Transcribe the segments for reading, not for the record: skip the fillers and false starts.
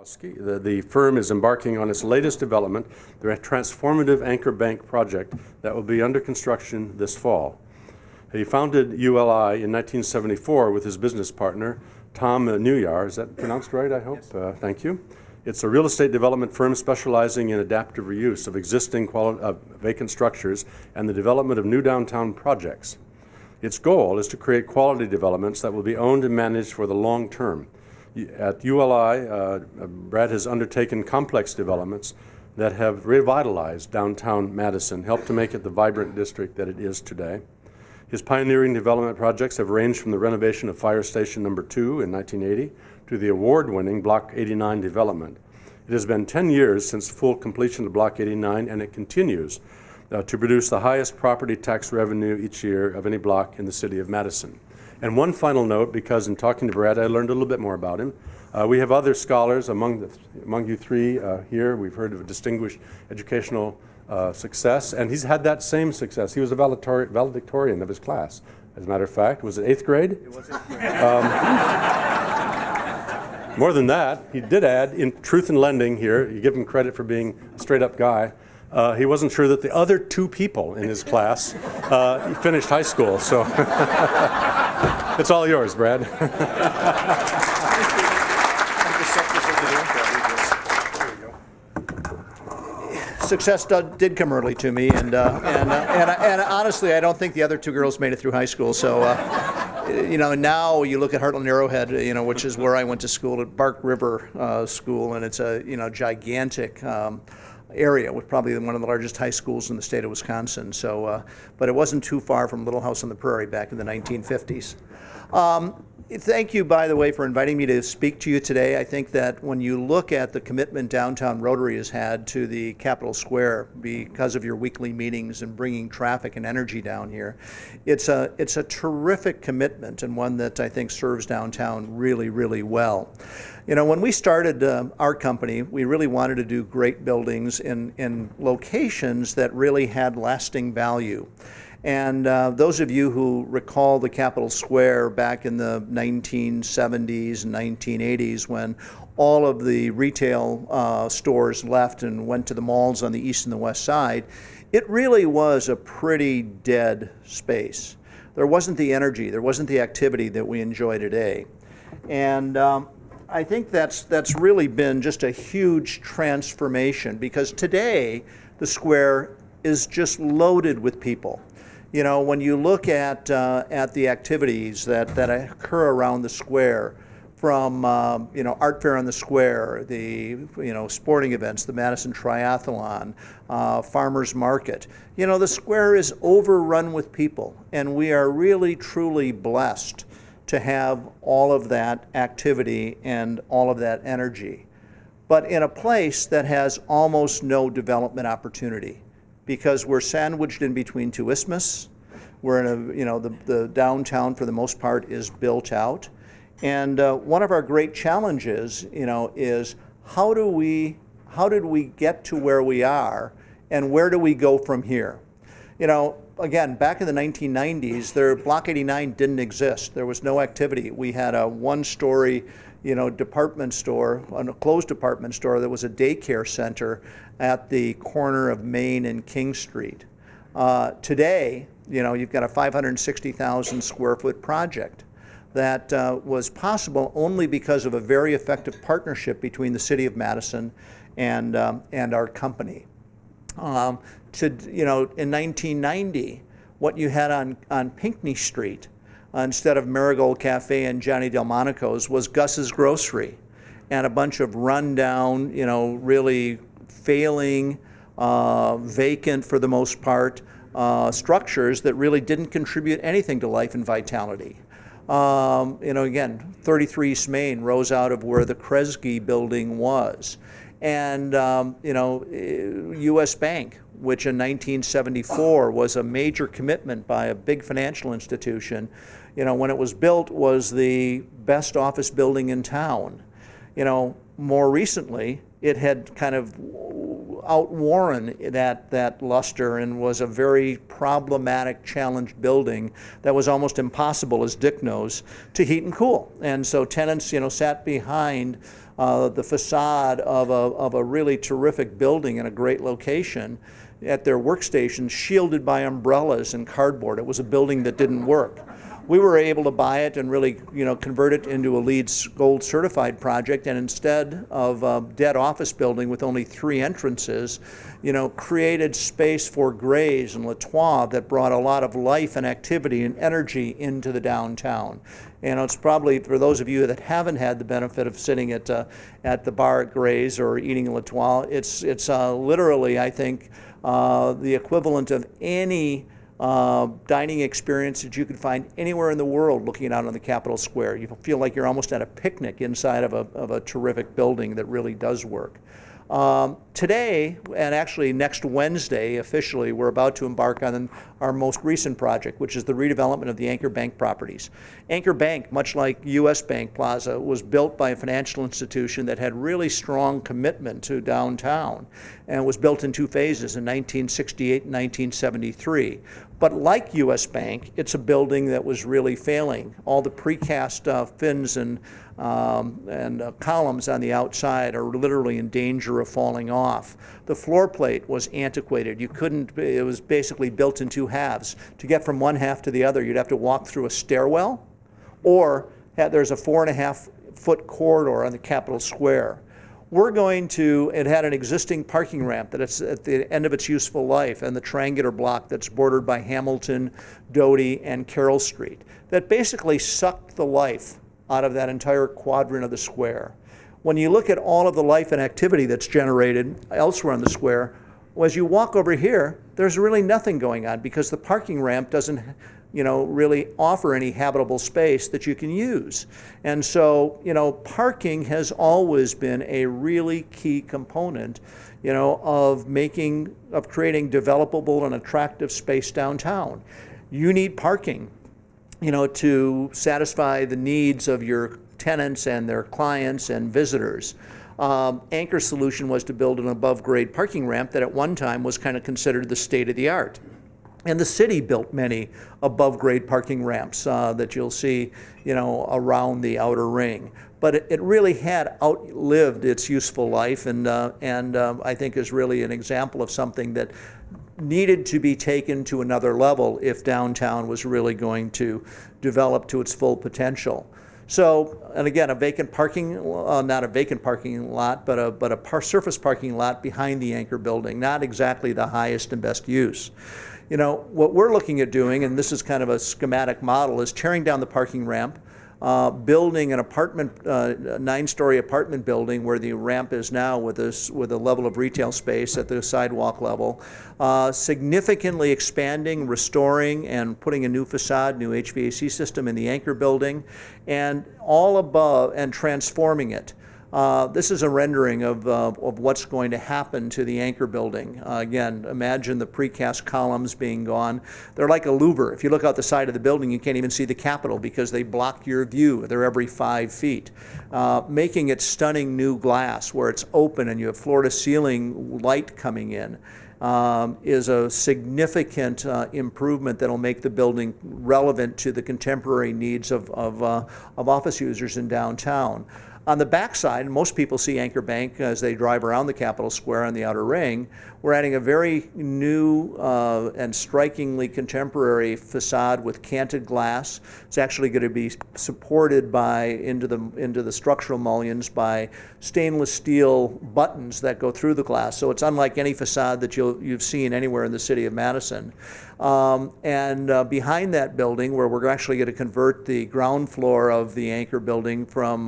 The firm is embarking on its latest development, the transformative anchor bank project that will be under construction this fall. He founded ULI in 1974 with his business partner, Tom Newyar. Is that pronounced right, I hope? Yes. Thank you. It's a real estate development firm specializing in adaptive reuse of existing vacant structures and the development of new downtown projects. Its goal is to create quality developments that will be owned and managed for the long term. At ULI, Brad has undertaken complex developments that have revitalized downtown Madison, helped to make it the vibrant district that it is today. His pioneering development projects have ranged from the renovation of Fire Station No. 2 in 1980 to the award-winning Block 89 development. It has been 10 years since full completion of Block 89, and it continues to produce the highest property tax revenue each year of any block in the city of Madison. And one final note, because in talking to Brad, I learned a little bit more about him. We have other scholars among you three here. We've heard of a distinguished educational success, and he's had that same success. He was a valedictorian of his class, as a matter of fact. Was it 8th grade? It was 8th grade. More than that, he did add, in Truth in Lending here, you give him credit for being a straight-up guy. He wasn't sure that the other two people in his class finished high school, so it's all yours, Brad. Success did come early to me, and honestly, I don't think the other two girls made it through high school. So, now you look at Heartland Arrowhead, which is where I went to school at Bark River School, and it's a gigantic area with probably one of the largest high schools in the state of Wisconsin. So, but it wasn't too far from Little House on the Prairie back in the 1950s. Thank you, by the way, for inviting me to speak to you today. I think that when you look at the commitment Downtown Rotary has had to the Capitol Square because of your weekly meetings and bringing traffic and energy down here, it's a terrific commitment, and one that I think serves downtown really, really well. When we started our company, we really wanted to do great buildings in locations that really had lasting value. And those of you who recall the Capitol Square back in the 1970s and 1980s, when all of the retail stores left and went to the malls on the east and the west side, it really was a pretty dead space. There wasn't the energy, there wasn't the activity that we enjoy today. And I think that's really been just a huge transformation, because today the square is just loaded with people. When you look at the activities that occur around the square, from art fair on the square, the sporting events, the Madison Triathlon, farmers market, the square is overrun with people, and we are really truly blessed to have all of that activity and all of that energy, but in a place that has almost no development opportunity, because we're sandwiched in between two isthmus. We're in the downtown for the most part is built out, and one of our great challenges, is how did we get to where we are, and where do we go from here? Again, back in the 1990s, Block 89 didn't exist. There was no activity. We had a one-story, department store, a closed department store that was a daycare center at the corner of Main and King Street. Today, you've got a 560,000 square foot project that was possible only because of a very effective partnership between the City of Madison and our company. In 1990, what you had on Pinckney Street, instead of Marigold Cafe and Johnny Delmonico's, was Gus's Grocery, and a bunch of rundown, really failing, vacant for the most part, structures that really didn't contribute anything to life and vitality. Again, 33 East Main rose out of where the Kresge building was. And, U.S. Bank, which in 1974 was a major commitment by a big financial institution, when it was built, was the best office building in town. More recently, it had kind of outworn that luster and was a very problematic, challenged building that was almost impossible, as Dick knows, to heat and cool. And so tenants, sat behind the facade of a really terrific building in a great location at their workstations, shielded by umbrellas and cardboard. It was a building that didn't work. We were able to buy it and really, convert it into a LEED Gold certified project, and instead of a dead office building with only 3 entrances, created space for grays and latois that brought a lot of life and activity and energy into the downtown. It's probably, for those of you that haven't had the benefit of sitting at the bar at Gray's or eating a latois, it's literally, I think, the equivalent of any dining experience that you could find anywhere in the world looking out on the Capitol Square. You feel like you're almost at a picnic inside of a terrific building that really does work. Today, and actually next Wednesday officially, we're about to embark on our most recent project, which is the redevelopment of the Anchor Bank properties. Anchor Bank, much like US Bank Plaza, was built by a financial institution that had really strong commitment to downtown, and was built in 2 phases, in 1968 and 1973. But like US Bank, it's a building that was really failing. All the precast fins and columns on the outside are literally in danger of falling off. The floor plate was antiquated. It was basically built in 2 halves. To get from one half to the other, you'd have to walk through a stairwell, or there's a 4.5-foot corridor on the Capitol Square. It had an existing parking ramp that's at the end of its useful life, and the triangular block that's bordered by Hamilton, Doty, and Carroll Street, that basically sucked the life out of that entire quadrant of the square. When you look at all of the life and activity that's generated elsewhere on the square, as you walk over here, there's really nothing going on because the parking ramp doesn't really offer any habitable space that you can use. And so, parking has always been a really key component, of creating developable and attractive space downtown. You need parking, to satisfy the needs of your tenants and their clients and visitors. Anchor's solution was to build an above-grade parking ramp that at one time was kind of considered the state of the art. And the city built many above-grade parking ramps that you'll see, around the outer ring. But it really had outlived its useful life, and I think is really an example of something that needed to be taken to another level if downtown was really going to develop to its full potential. So, and again, not a vacant parking lot, but a surface parking lot behind the Anchor building, not exactly the highest and best use. What we're looking at doing, and this is kind of a schematic model, is tearing down the parking ramp, building an apartment, 9-story apartment building where the ramp is now with a level of retail space at the sidewalk level, significantly expanding, restoring, and putting a new facade, new HVAC system in the Anchor building, and all above, and transforming it. This is a rendering of what's going to happen to the Anchor building. Again, imagine the precast columns being gone. They're like a louver. If you look out the side of the building, you can't even see the Capitol because they block your view. They're every 5 feet. Making it stunning new glass where it's open and you have floor-to-ceiling light coming in is a significant improvement that will make the building relevant to the contemporary needs of office users in downtown. On the backside, most people see Anchor Bank as they drive around the Capitol Square on the outer ring. We're adding a very new and strikingly contemporary facade with canted glass. It's actually going to be supported into the structural mullions by stainless steel buttons that go through the glass. So it's unlike any facade that you've seen anywhere in the city of Madison. And behind that building, where we're actually going to convert the ground floor of the Anchor building from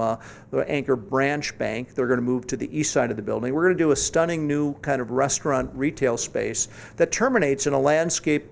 the Anchor branch bank, they're going to move to the east side of the building. We're going to do a stunning new kind of restaurant retail space that terminates in a landscape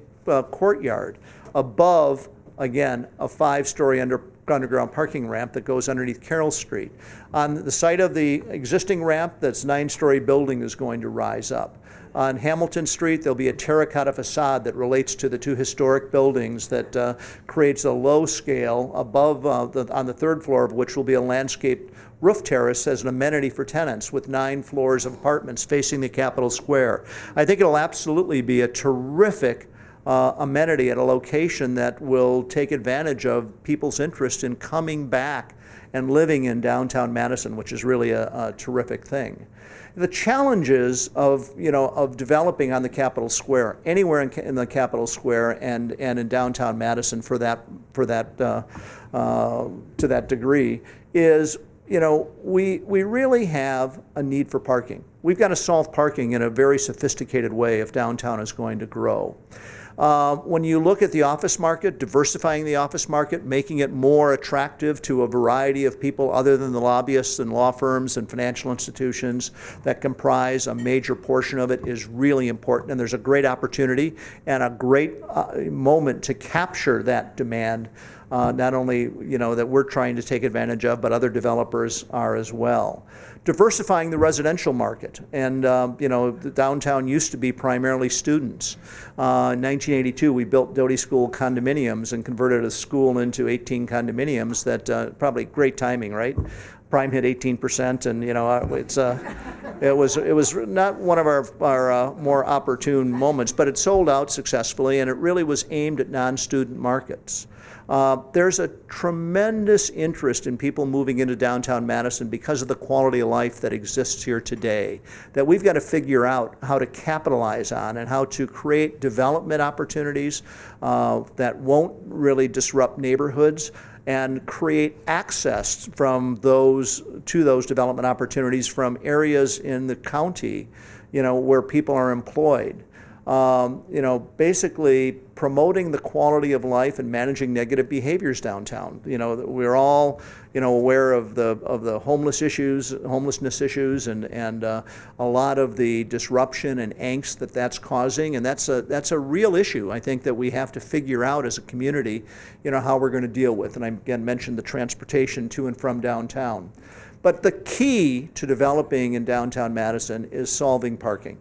courtyard above, again, a 5-story underground parking ramp that goes underneath Carroll Street. On the site of the existing ramp, that's 9-story building is going to rise up. On Hamilton Street, there'll be a terracotta facade that relates to the two historic buildings that creates a low scale above on the third floor of which will be a landscaped roof terrace as an amenity for tenants with 9 floors of apartments facing the Capitol Square. I think it'll absolutely be a terrific amenity at a location that will take advantage of people's interest in coming back and living in downtown Madison, which is really a terrific thing. The challenges of developing on the Capitol Square, anywhere in the Capitol Square and in downtown Madison to that degree, is we really have a need for parking. We've got to solve parking in a very sophisticated way if downtown is going to grow. When you look at the office market, diversifying the office market, making it more attractive to a variety of people other than the lobbyists and law firms and financial institutions that comprise a major portion of it is really important. And there's a great opportunity and a great moment to capture that demand, not only that we're trying to take advantage of, but other developers are as well. Diversifying the residential market, and the downtown used to be primarily students. In 1982, we built Doty School condominiums and converted a school into 18 condominiums. That probably great timing, right? Prime hit 18%, and it was not one of our more opportune moments, but it sold out successfully, and it really was aimed at non-student markets. There's a tremendous interest in people moving into downtown Madison because of the quality of life that exists here today, that we've got to figure out how to capitalize on and how to create development opportunities that won't really disrupt neighborhoods and create access to those development opportunities from areas in the county, where people are employed. Basically promoting the quality of life and managing negative behaviors downtown. We're all, aware of the homelessness issues, and a lot of the disruption and angst that's causing, and that's a real issue. I think that we have to figure out as a community, how we're going to deal with. And I again mentioned the transportation to and from downtown. But the key to developing in downtown Madison is solving parking.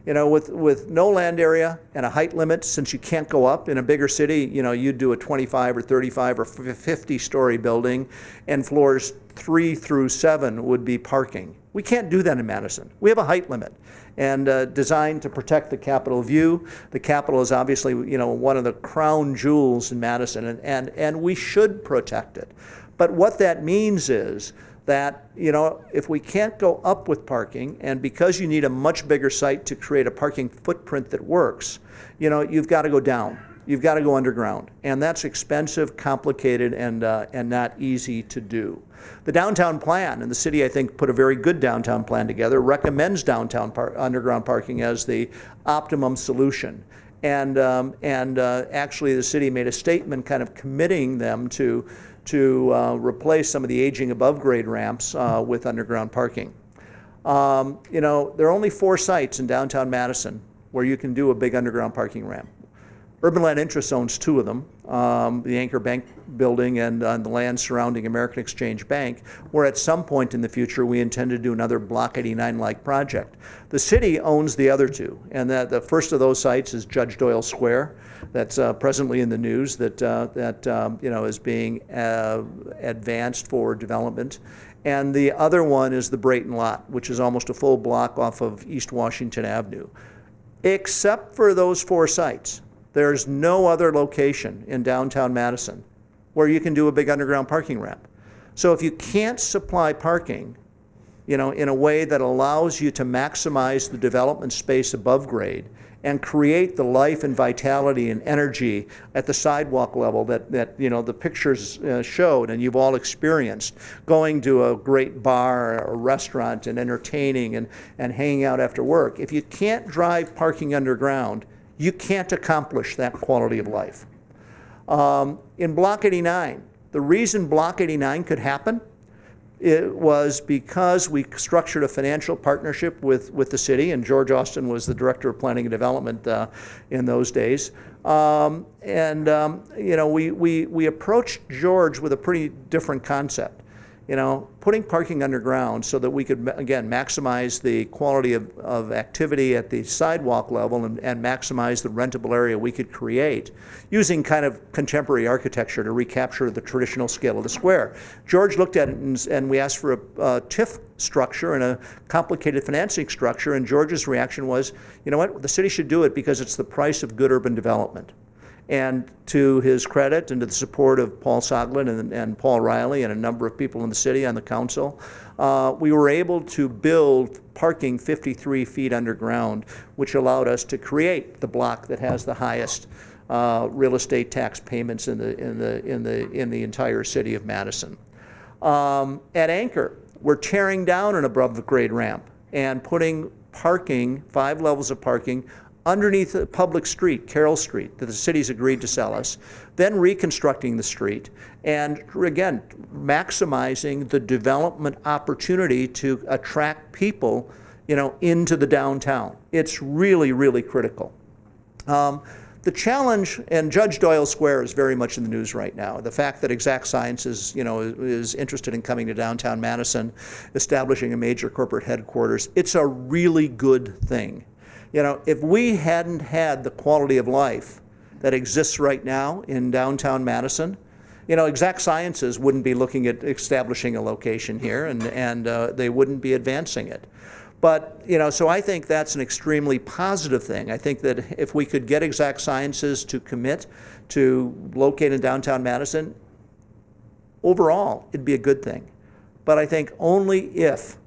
With no land area and a height limit, since you can't go up in a bigger city, you'd do a 25 or 35 or 50-story building, and floors 3 through 7 would be parking. We can't do that in Madison. We have a height limit, and designed to protect the Capitol view. The Capitol is obviously, one of the crown jewels in Madison, and we should protect it. But what that means is that, if we can't go up with parking, and because you need a much bigger site to create a parking footprint that works, you've got to go down. You've got to go underground. And that's expensive, complicated, and not easy to do. The downtown plan, and the city, I think, put a very good downtown plan together, recommends downtown underground parking as the optimum solution. And actually, the city made a statement kind of committing them to replace some of the aging above grade ramps with underground parking. There are only 4 sites in downtown Madison where you can do a big underground parking ramp. Urban Land Interest owns 2 of them, the Anchor Bank building and the land surrounding American Exchange Bank, where at some point in the future we intend to do another Block 89-like project. The city owns the other 2, and the first of those sites is Judge Doyle Square. That's presently in the news that is being advanced for development. And the other one is the Brayton lot, which is almost a full block off of East Washington Avenue. Except for those 4 sites, there's no other location in downtown Madison where you can do a big underground parking ramp. So if you can't supply parking, in a way that allows you to maximize the development space above grade and create the life and vitality and energy at the sidewalk level that the pictures showed and you've all experienced, going to a great bar or a restaurant and entertaining and hanging out after work. If you can't drive parking underground, you can't accomplish that quality of life. In Block 89, the reason Block 89 could happen, it was because we structured a financial partnership with the city, and George Austin was the Director of Planning and Development in those days. We approached George with a pretty different concept. putting parking underground so that we could, again, maximize the quality of activity at the sidewalk level and maximize the rentable area we could create using kind of contemporary architecture to recapture the traditional scale of the square. George looked at it and we asked for a TIF structure and a complicated financing structure, and George's reaction was, you know what, the city should do it because it's the price of good urban development. And to his credit and to the support of Paul Soglin and Paul Riley and a number of people in the city on the council, we were able to build parking 53 feet underground, which allowed us to create the block that has the highest real estate tax payments in the entire city of Madison. At Anchor, we're tearing down an above grade ramp and putting parking, 5 levels of parking, underneath a public street, Carroll Street, that the city's agreed to sell us, then reconstructing the street, and again, maximizing the development opportunity to attract people, into the downtown. It's really, really critical. The challenge, and Judge Doyle Square is very much in the news right now. The fact that Exact Sciences, is interested in coming to downtown Madison, establishing a major corporate headquarters, it's a really good thing. If we hadn't had the quality of life that exists right now in downtown Madison, Exact Sciences wouldn't be looking at establishing a location here, and they wouldn't be advancing it. But, so I think that's an extremely positive thing. I think that if we could get Exact Sciences to commit to locate in downtown Madison, overall, it'd be a good thing. But I think only if,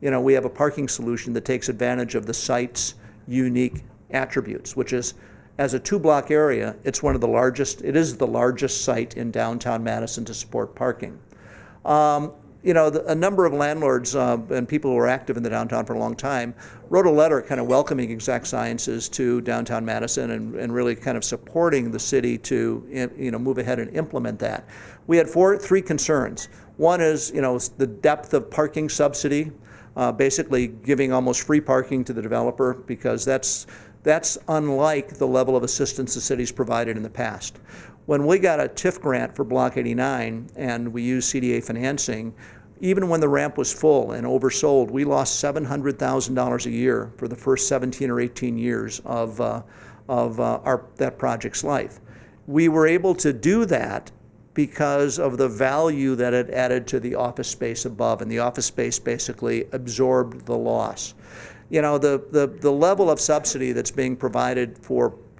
we have a parking solution that takes advantage of the site's unique attributes, which is, as a 2-block area, it is the largest site in downtown Madison to support parking. A number of landlords and people who were active in the downtown for a long time wrote a letter kind of welcoming Exact Sciences to downtown Madison and really kind of supporting the city to move ahead and implement that. We had 3 concerns. One is the depth of parking subsidy, basically giving almost free parking to the developer, because that's unlike the level of assistance the city's provided in the past. When we got a TIF grant for Block 89 and we used CDA financing, even when the ramp was full and oversold, we lost $700,000 a year for the first 17 or 18 years of that project's life. We were able to do that because of the value that it added to the office space above, and the office space basically absorbed the loss. The level of subsidy that's being provided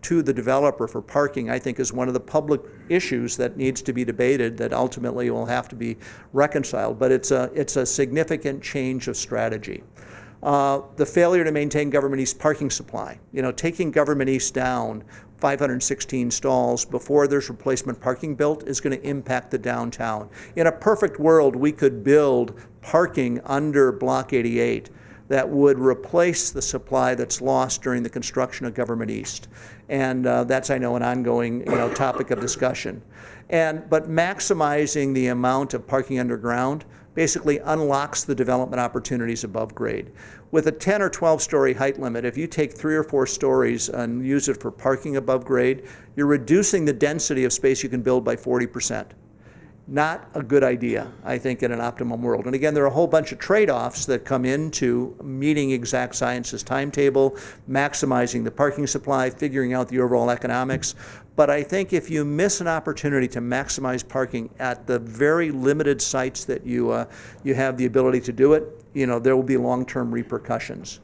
to the developer for parking, I think, is one of the public issues that needs to be debated, that ultimately will have to be reconciled. But it's a significant change of strategy. The failure to maintain Government East parking supply, taking Government East down 516 stalls before there's replacement parking built is going to impact the downtown. In a perfect world, we could build parking under Block 88 that would replace the supply that's lost during the construction of Government East. And that's, I know, an ongoing topic of discussion. But maximizing the amount of parking underground basically unlocks the development opportunities above grade. With a 10 or 12 story height limit, if you take 3 or 4 stories and use it for parking above grade, you're reducing the density of space you can build by 40%. Not a good idea, I think, in an optimum world. And again, there are a whole bunch of trade-offs that come into meeting Exact Sciences' timetable, maximizing the parking supply, figuring out the overall economics. But I think if you miss an opportunity to maximize parking at the very limited sites that you have the ability to do it, there will be long-term repercussions.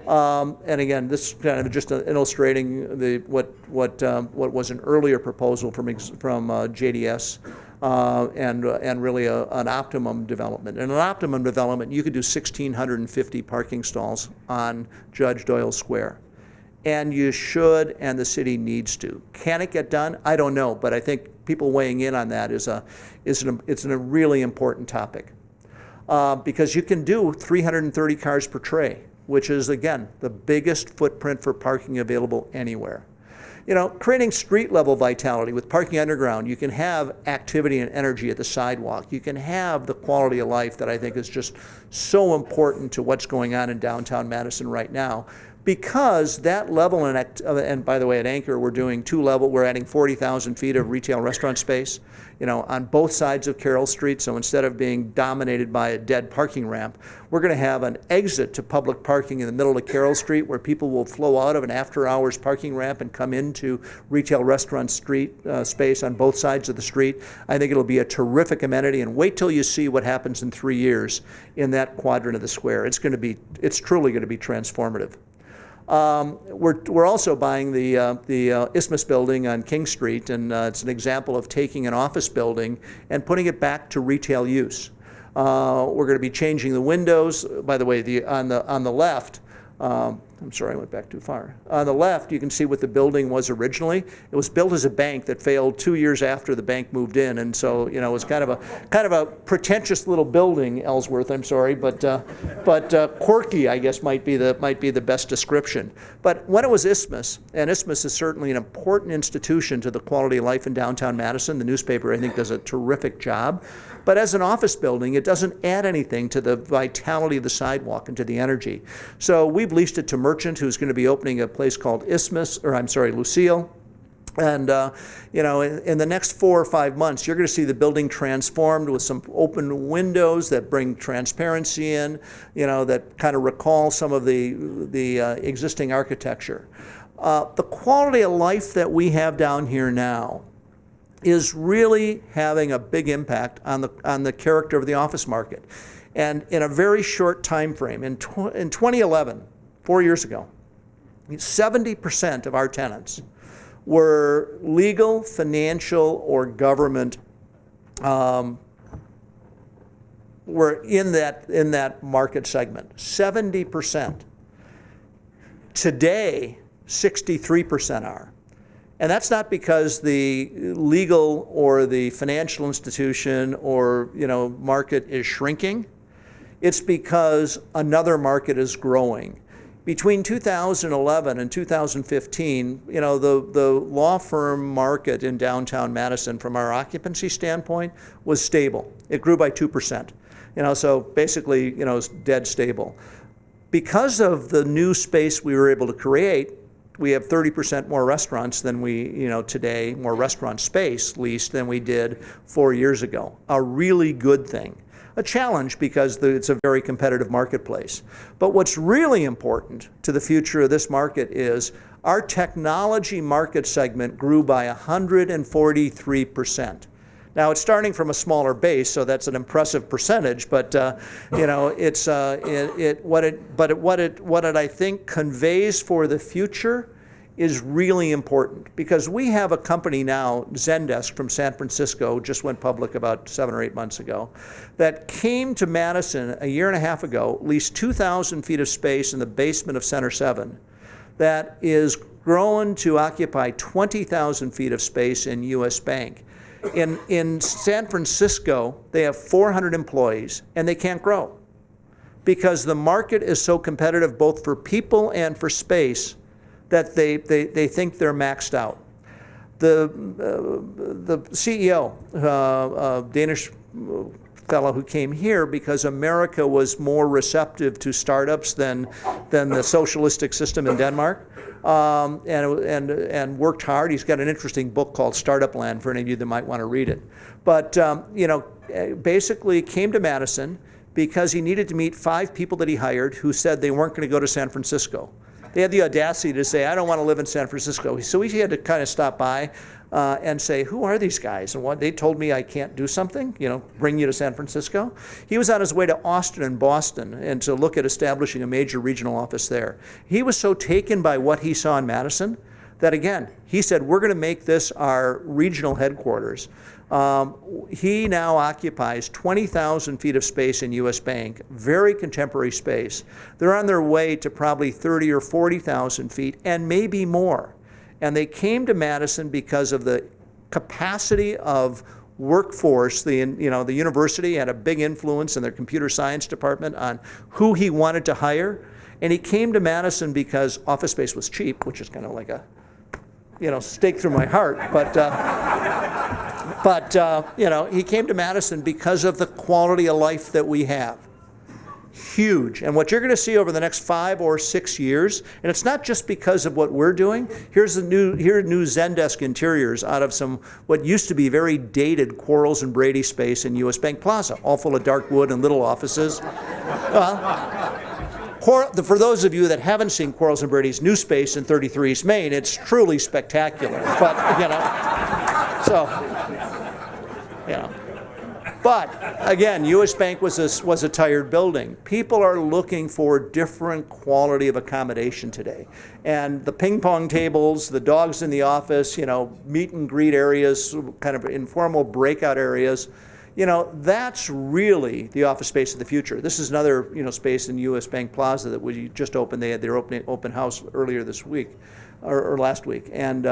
And again, this kind of just illustrating what was an earlier proposal from JDS. And really an optimum development. In an optimum development, you could do 1,650 parking stalls on Judge Doyle Square. And you should, and the city needs to. Can it get done? I don't know, but I think people weighing in on that is a really important topic. Because you can do 330 cars per tray, which is, again, the biggest footprint for parking available anywhere. Creating street level vitality with parking underground, you can have activity and energy at the sidewalk. You can have the quality of life that I think is just so important to what's going on in downtown Madison right now. because that level, and by the way, at Anchor, we're adding 40,000 feet of retail restaurant space, on both sides of Carroll Street. So instead of being dominated by a dead parking ramp, we're going to have an exit to public parking in the middle of Carroll Street where people will flow out of an after-hours parking ramp and come into retail restaurant street space on both sides of the street. I think it'll be a terrific amenity, and wait till you see what happens in 3 years in that quadrant of the square. It's truly going to be transformative. We're also buying the Isthmus building on King Street, and it's an example of taking an office building and putting it back to retail use. We're going to be changing the windows. By the way, on the left, I'm sorry, I went back too far. On the left, you can see what the building was originally. It was built as a bank that failed 2 years after the bank moved in, and so it was kind of a pretentious little building, Ellsworth. I'm sorry, but quirky, I guess, might be the best description. But when it was Isthmus, and Isthmus is certainly an important institution to the quality of life in downtown Madison. The newspaper, I think, does a terrific job. But as an office building, it doesn't add anything to the vitality of the sidewalk and to the energy. So we've leased it to Merchant, who's going to be opening a place called Lucille. And in the next 4 or 5 months, you're going to see the building transformed with some open windows that bring transparency in, that kind of recall some of the existing architecture. The quality of life that we have down here now is really having a big impact on the character of the office market. And in a very short time frame, in 2011, 4 years ago, 70% of our tenants were legal, financial, or government, were in that market segment. 70%. Today, 63% are. And that's not because the legal or the financial institution or market is shrinking. It's because another market is growing. Between 2011 and 2015, the law firm market in downtown Madison, from our occupancy standpoint, was stable. It grew by 2%. So basically, it's dead stable. Because of the new space we were able to create, we have 30% more restaurants than today, more restaurant space leased than we did 4 years ago. A really good thing. A challenge because it's a very competitive marketplace. But what's really important to the future of this market is our technology market segment grew by 143%. Now it's starting from a smaller base, so that's an impressive percentage. But what it I think conveys for the future is really important, because we have a company now, Zendesk from San Francisco, just went public about 7 or 8 months ago, that came to Madison a year and a half ago, leased 2,000 feet of space in the basement of Center 7, that is grown to occupy 20,000 feet of space in US Bank. In San Francisco, they have 400 employees, and they can't grow because the market is so competitive both for people and for space that they think they're maxed out. The CEO, Danish fellow who came here because America was more receptive to startups than the socialistic system in Denmark, and worked hard. He's got an interesting book called Startup Land for any of you that might want to read it. But basically came to Madison because he needed to meet 5 people that he hired who said they weren't going to go to San Francisco. They had the audacity to say, I don't want to live in San Francisco. So he had to kind of stop by and say, who are these guys? And what they told me I can't do something, bring you to San Francisco. He was on his way to Austin and Boston and to look at establishing a major regional office there. He was so taken by what he saw in Madison that, again, he said, we're going to make this our regional headquarters. He now occupies 20,000 feet of space in US Bank, very contemporary space. They're on their way to probably 30 or 40,000 feet and maybe more. And they came to Madison because of the capacity of workforce. The university had a big influence in their computer science department on who he wanted to hire. And he came to Madison because office space was cheap, which is kind of like a stake through my heart. But he came to Madison because of the quality of life that we have. huge. And what you're going to see over the next 5 or 6 years, and it's not just because of what we're doing. Here are new Zendesk interiors out of some what used to be very dated Quarles and Brady space in US Bank Plaza, all full of dark wood and little offices. For those of you that haven't seen Quarles and Brady's new space in 33 East Main, it's truly spectacular. But, But again, US Bank was a tired building. People are looking for different quality of accommodation today. And the ping pong tables, the dogs in the office, meet and greet areas, kind of informal breakout areas, that's really the office space of the future. This is another, space in US Bank Plaza that we just opened. They had their open house earlier this week, or last week. And,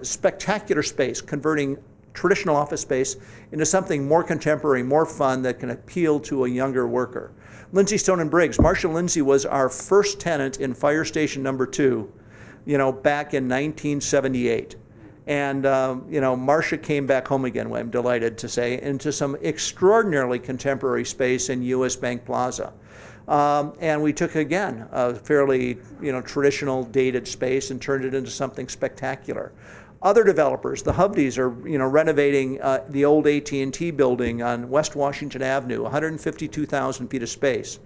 spectacular space, converting traditional office space into something more contemporary, more fun, that can appeal to a younger worker. Lindsay Stone & Briggs. Marcia Lindsay was our first tenant in Fire Station number 2, back in 1978. And, Marcia came back home again, I'm delighted to say, into some extraordinarily contemporary space in US Bank Plaza. And we took, again, a fairly, traditional dated space and turned it into something spectacular. Other developers, the Hovdes, are renovating the old AT&T building on West Washington Avenue, 152,000 feet of space,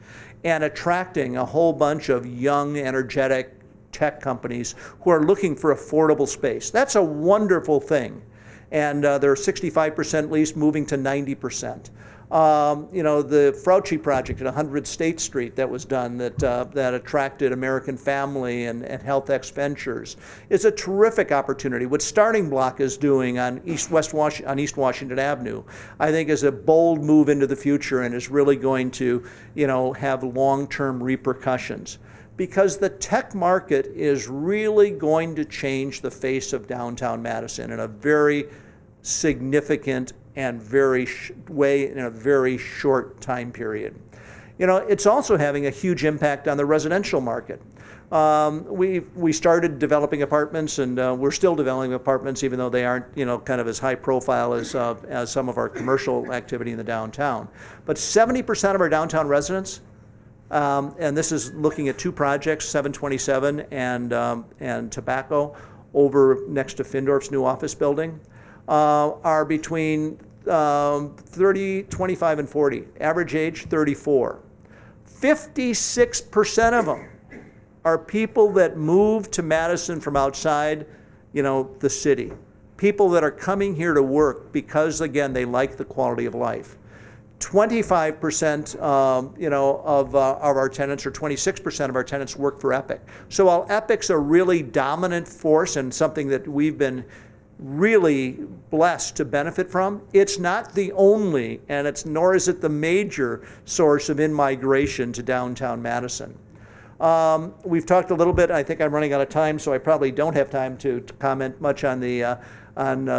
and attracting a whole bunch of young, energetic tech companies who are looking for affordable space. That's a wonderful thing. And they're 65% leased, moving to 90%. The Frautschi project at 100 State Street that was done that attracted American Family and HealthX Ventures is a terrific opportunity. What Starting Block is doing on East Washington Avenue, I think, is a bold move into the future and is really going to, have long-term repercussions. Because the tech market is really going to change the face of downtown Madison in a very significant and in a very short time period. It's also having a huge impact on the residential market. We started developing apartments, and we're still developing apartments, even though they aren't, kind of as high profile as some of our commercial activity in the downtown. But 70% of our downtown residents, and this is looking at 2 projects, 727 and Tobacco, over next to Findorf's new office building, are between 30, 25, and 40. Average age, 34. 56% of them are people that moved to Madison from outside, the city. People that are coming here to work because, again, they like the quality of life. 25% of our tenants, or 26% of our tenants, work for Epic. So while Epic's a really dominant force and something that we've been really blessed to benefit from, it's not the only, nor is it the major source of in-migration to downtown Madison. We've talked a little bit. I think I'm running out of time, so I probably don't have time to comment much on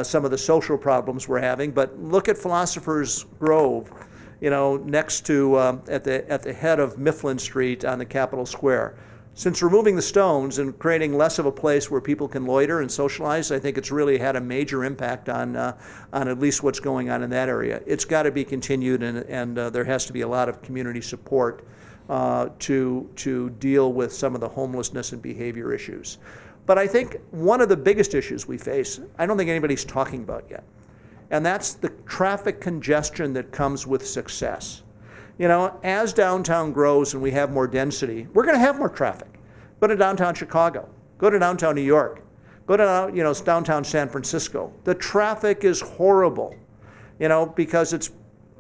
some of the social problems we're having. But look at Philosopher's Grove, next to at the head of Mifflin Street on the Capitol Square. Since removing the stones and creating less of a place where people can loiter and socialize, I think it's really had a major impact on at least what's going on in that area. It's got to be continued, and there has to be a lot of community support to deal with some of the homelessness and behavior issues. But I think one of the biggest issues we face, I don't think anybody's talking about yet, and that's the traffic congestion that comes with success. As downtown grows and we have more density, we're going to have more traffic. Go to downtown Chicago. Go to downtown New York. Go to downtown San Francisco. The traffic is horrible, because it's,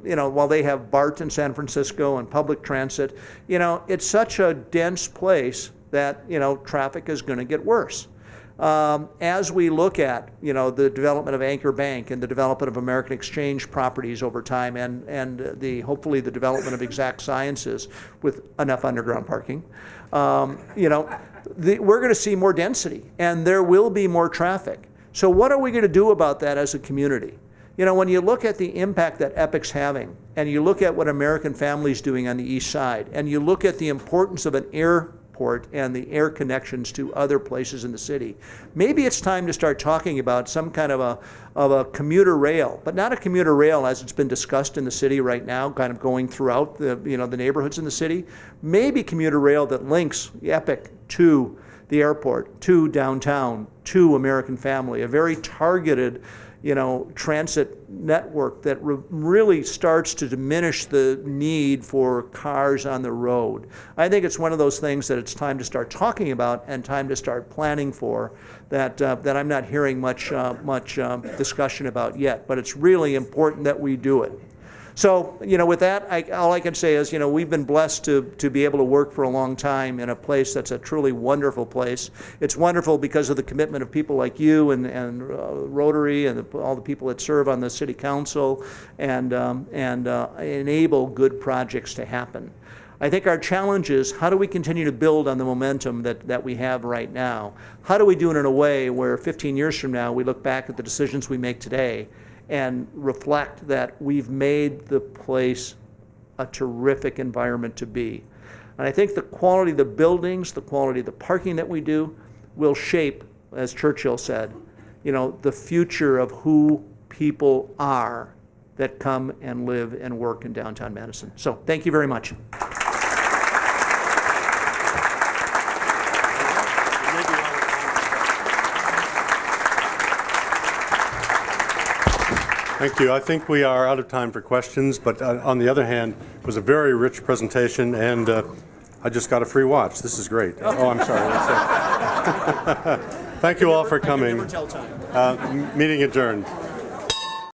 while they have BART in San Francisco and public transit, it's such a dense place that, traffic is going to get worse. As we look at, the development of Anchor Bank and the development of American Exchange properties over time, and hopefully the development of Exact Sciences with enough underground parking, we're going to see more density, and there will be more traffic. So what are we going to do about that as a community? When you look at the impact that Epic's having, and you look at what American Family's doing on the east side, and you look at the importance of an airport airport and the air connections to other places in the city. Maybe it's time to start talking about some kind of a commuter rail, but not a commuter rail as it's been discussed in the city right now, kind of going throughout the neighborhoods in the city. Maybe commuter rail that links Epic to the airport, to downtown, to American Family, a very targeted transit network that really starts to diminish the need for cars on the road. I think it's one of those things that it's time to start talking about and time to start planning for that I'm not hearing much discussion about yet, but it's really important that we do it. So, with that, all I can say is, we've been blessed to be able to work for a long time in a place that's a truly wonderful place. It's wonderful because of the commitment of people like you and Rotary and all the people that serve on the city council and enable good projects to happen. I think our challenge is, how do we continue to build on the momentum that we have right now? How do we do it in a way where 15 years from now we look back at the decisions we make today and reflect that we've made the place a terrific environment to be. And I think the quality of the buildings, the quality of the parking that we do will shape, as Churchill said, the future of who people are that come and live and work in downtown Madison. So thank you very much. Thank you. I think we are out of time for questions, but on the other hand, it was a very rich presentation, and I just got a free watch. This is great. Oh, I'm sorry. Thank you all for coming. Meeting adjourned.